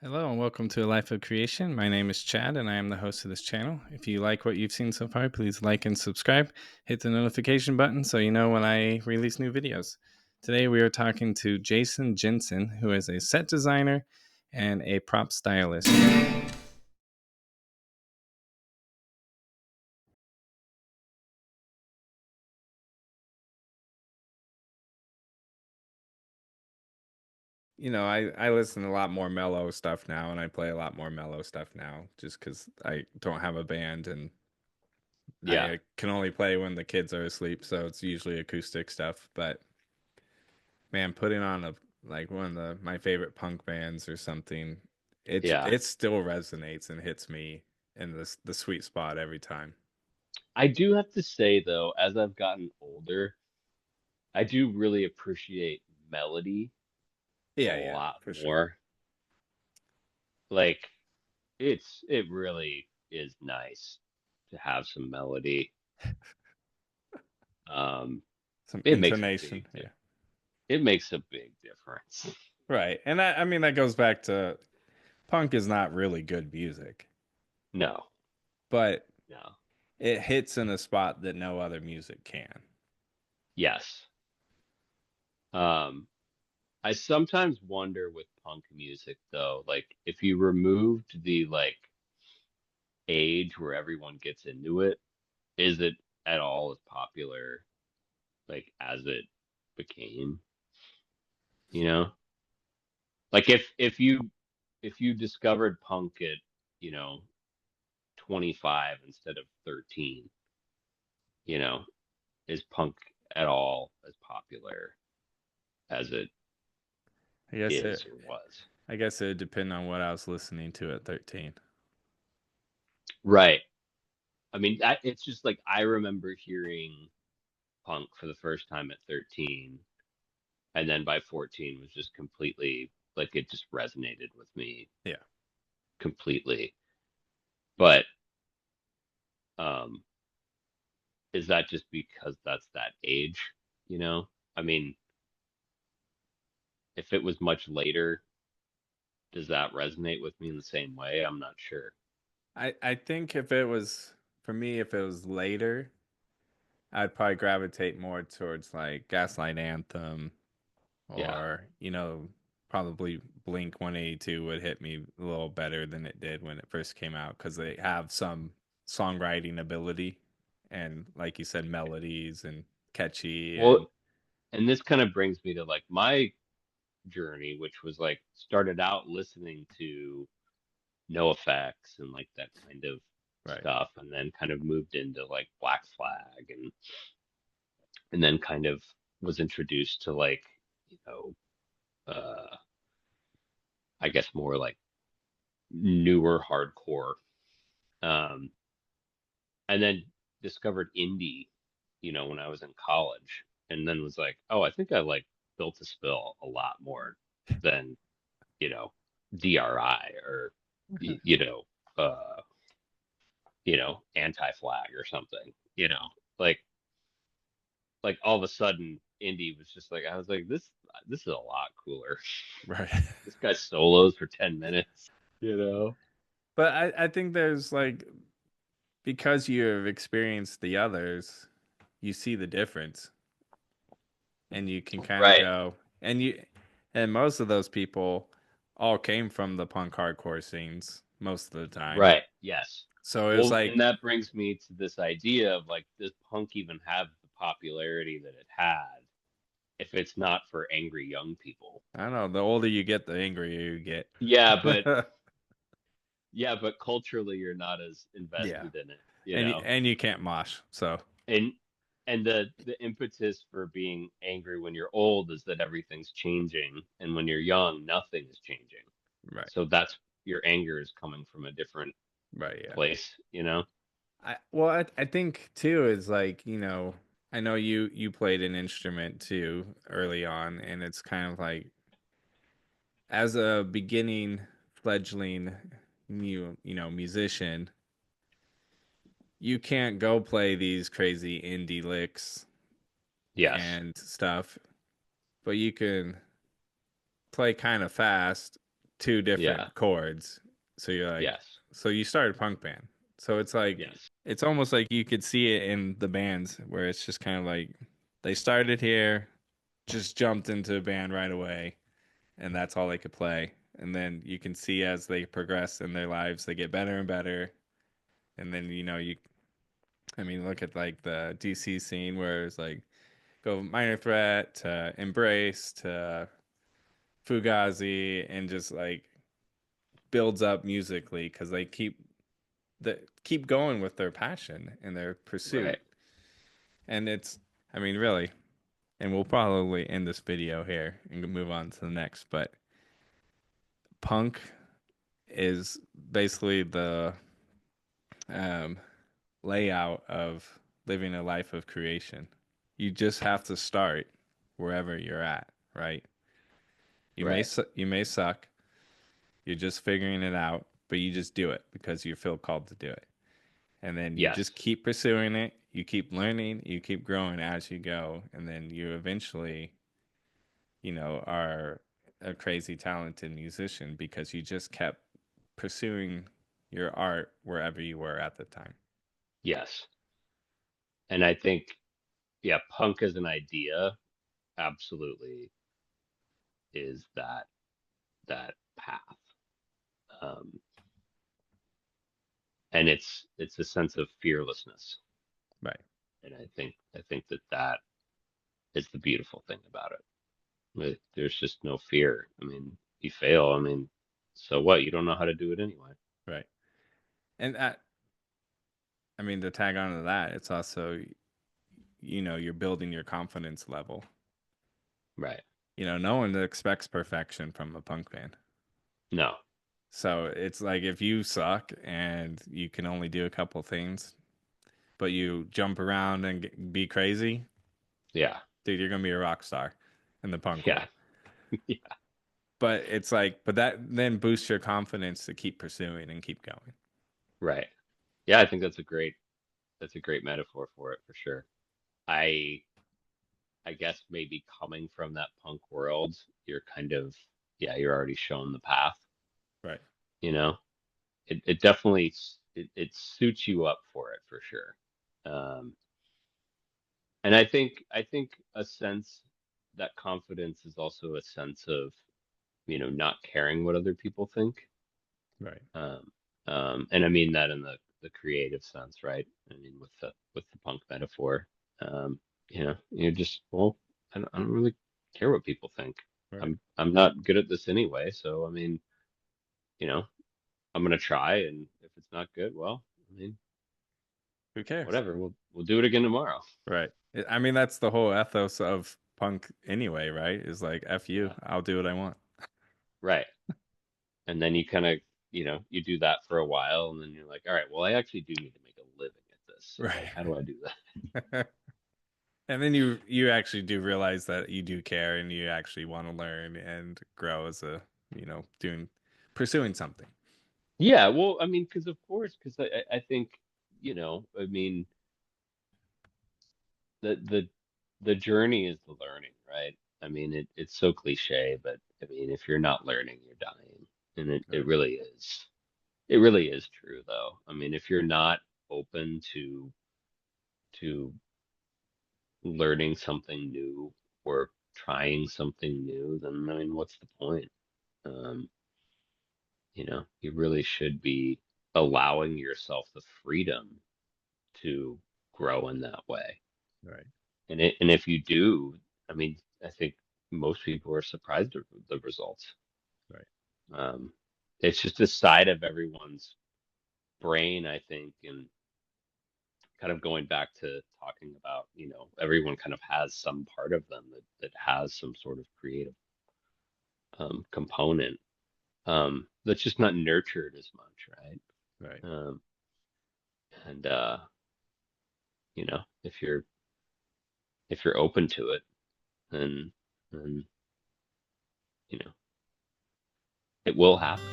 Hello and welcome to A Life of Creation. My name is Chad and I am the host of this channel. If you like what you've seen so far, please like and subscribe. Hit the notification button so you know when I release new videos. Today we are talking to Jason Jensen, who is a set designer and a prop stylist. I listen to a lot more mellow stuff now, and I play a lot more mellow stuff now just because I don't have a band and Yeah, I can only play when the kids are asleep, so it's usually acoustic stuff. But man, putting on a like one of my favorite punk bands or something, yeah. it still resonates and hits me in the sweet spot every time. I do have to say though, as I've gotten older, I do really appreciate melody a Yeah, yeah, lot for sure. more. Like it really is nice to have some melody. Um, Some it makes a intonation, yeah. it makes a big difference. Right. And I mean that goes back to punk is not really good music, No, but no. it hits in a spot that no other music can. Yes. Um, I sometimes wonder with punk music though, like if you removed the age where everyone gets into it, is it at all as popular as it became, you know? Like if you discovered punk at, you know, 25 instead of 13, you know, is punk at all as popular as it I guess is it or was? I guess it would depend on what I was listening to at 13. Right. I mean, it's just like I remember hearing punk for the first time at 13, and then by 14 was just completely like it just resonated with me Yeah. completely. But um is that just because that's that age, you know? I mean, if it was much later, does that resonate with me in the same way? I'm not sure. I think if it was for me, if it was later, I'd probably gravitate more towards like Gaslight Anthem Yeah. or, probably Blink 182 would hit me a little better than it did when it first came out because they have some songwriting ability and, like you said, melodies and catchy and Well, and this kind of brings me to like my journey, which was like started out listening to No Effects and like that kind of right. stuff, and then kind of moved into like Black Flag and then kind of was introduced to you know, I guess more like newer hardcore. Um, and then discovered indie, when I was in college, and then was like, oh, I think I like Built to Spill a lot more than, you know, DRI or y- you know, uh, Anti-Flag or something, like like all of a sudden indie was just like I was like this is a lot cooler. Right. This guy solos for 10 minutes, you know. But I think there's like because you have experienced the others, you see the difference and you can kind of Right. go and most of those people all came from the punk hardcore scenes most of the time. Right. Yes. So it was Well, and like, that brings me to this idea of like, does punk even have the popularity that it had if it's not for angry young people? I don't know, the older you get, the angrier you get. Yeah, but culturally you're not as Yeah. invested in it, And you can't mosh. So, And the impetus for being angry when you're old is that everything's changing, and when you're young, nothing is changing. right. So that's your anger is coming from a different Right, yeah. place, you know? I think too is like, I know you played an instrument too early on and it's kind of like as a beginning fledgling musician, you can't go play these crazy indie licks Yes. and stuff, but you can play kind of fast two Yeah. different chords. So you're like, Yes. so you started a punk band. So it's like, Yes. it's almost like you could see it in the bands where it's just kind of like they started here, just jumped into a band right away, and that's all they could play. And then you can see as they progress in their lives, they get better and better. And then, I mean, look at like the DC scene where it's like go Minor Threat to Embrace to Fugazi and just like builds up musically because they keep going with their passion and their Right. pursuit. And it's, I mean, really, and we'll probably end this video here and move on to the next. But punk is basically the um, layout of living a life of creation. You just have to start wherever you're at, right? Right. You may suck. You're just figuring it out, but you just do it because you feel called to do it. And then you Yes. just keep pursuing it. You keep learning. You keep growing as you go, and then you eventually, are a crazy talented musician because you just kept pursuing your art wherever you were at the time. Yes. And I think, yeah, punk as an idea absolutely is that path. Um, and it's a sense of fearlessness. Right. And I think that is the beautiful thing about it. There's just no fear. I mean, you fail. I mean, so what? You don't know how to do it anyway. Right. And I mean, to tag on to that, it's also, you're building your confidence level. Right. No one expects perfection from a punk band. No. So it's like if you suck and you can only do a couple things, but you jump around and be crazy, Yeah. dude, you're gonna be a rock star in the punk Yeah. world. But it's like, but that then boosts your confidence to keep pursuing and keep going. Right. Yeah, I think that's a great metaphor for it for sure. I I guess maybe coming from that punk world, you're kind of, yeah, you're already shown the path, Right. you know? It definitely it suits you up for it for sure. Um, and I think a sense that confidence is also a sense of, not caring what other people think. Right. Um, and I mean that in the creative sense, right? I mean with the punk metaphor. You're just, well, I don't really care what people think. Right. I'm not good at this anyway, so I mean, you know, I'm gonna try, and if it's not good, well, I mean, Who cares? whatever. We'll do it again tomorrow. Right. I mean, that's the whole ethos of punk anyway, right? Is like, F you, Yeah, I'll do what I want. right. And then you kind of, you do that for a while, and then you're like, all right, well, I actually do need to make a living at this. So like, Right. how do I do that? And then you actually do realize that you do care and you actually want to learn and grow as doing pursuing something. Yeah, well, I mean, because of course, because I think, I mean, the the journey is the learning, right? I mean, it's so cliche, but I mean, if you're not learning, you're dying, and it Right. really is. It really is true, though. I mean, if you're not open to learning something new or trying something new, then I mean, what's the point? Um, you really should be allowing yourself the freedom to grow in that way. Right. And if you do, I mean, I think most people are surprised at the results. Right. Um, it's just a side of everyone's brain, I think, and kind of going back to talking about, everyone kind of has some part of them that has some sort of creative component that's just not nurtured as much, right? Right. And if you're open to it, then you know it will happen.